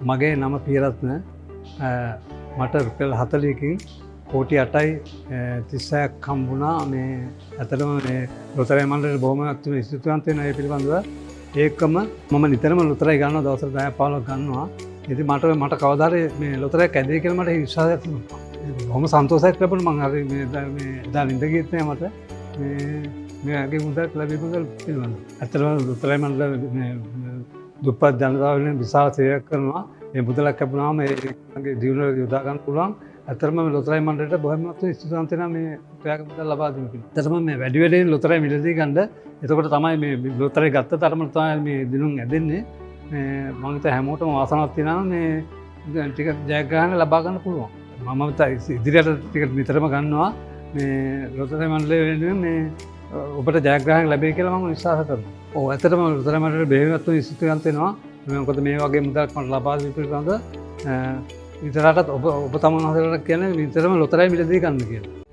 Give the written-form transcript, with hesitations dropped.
මගේ නම පියරත්න මට රුපියල් 40කින් කෝටි 8යි 36ක් හම්බුණා මේ ඇත්තටම මේ ලොතරැයි මණ්ඩලයට බොහොම ස්තුතිවන්ත වෙනවා ඒ පිළිබඳව ඒකම මම නිතරම ලොතරැයි ගන්නවා දවසට 10ක් 15ක් ගන්නවා ඉතින් මට කවදා හරි මේ ලොතරැයි කැදේ කියලා මට විශ්වාසයක් තිබුණා බොහොම සන්තෝෂයක් ලැබුණා මම හරි මේ එදා නින්ද ගියෙත් නෑ මට මේගේ මුදල් ලැබීම පිළිබඳව ඇත්තටම ලොතරැයි මණ්ඩලය මේ දුප්පත් ජනතාව වෙනුවෙන් විශාල සේවයක් කරනවා මේ මුදලක් ලැබුණාම ඒගේ ජීවනවල යොදා ගන්න පුළුවන් ඇත්තටම මේ ලොතරැයි මණ්ඩලයට බොහොම ස්තුතිවන්ත වෙනවා මේ ප්‍රයාග මුදල් ලබා දුන්න පිළිබඳව. ඇත්තටම මේ වැඩි වැඩියෙන් ලොතරැයි මිලදී ගන්න එතකොට තමයි මේ ලොතරැයි ගත්ත තරම තමයි මේ දිනුම් ඇදෙන්නේ මේ මම හිතා හැමෝටම වාසනාවක් තියෙනවා මේ ටික ජයග්‍රහණ ලබා ගන්න පුළුවන්. මම ඉදිරියට ටික නිතරම ගන්නවා මේ ලොතරැයි මණ්ඩලය වෙනුවෙන් මේ ඔබට ජයග්‍රහණ ලැබෙයි කියලා මම විශ්වාස කරනවා. ඔව් ඇත්තටම ලොතරැයි මණ්ඩලයට බෙහෙවින්වත් ස්තුතිවන්ත වෙනවා. මොකද මේ වගේ මුදලක් මට ලබා දීම පිළිබඳව විතරටත් ඔබ තමන් වහන්සේලාට කියන්නේ විතරම ලොතරැයි මිලදී ගන්න කියලා.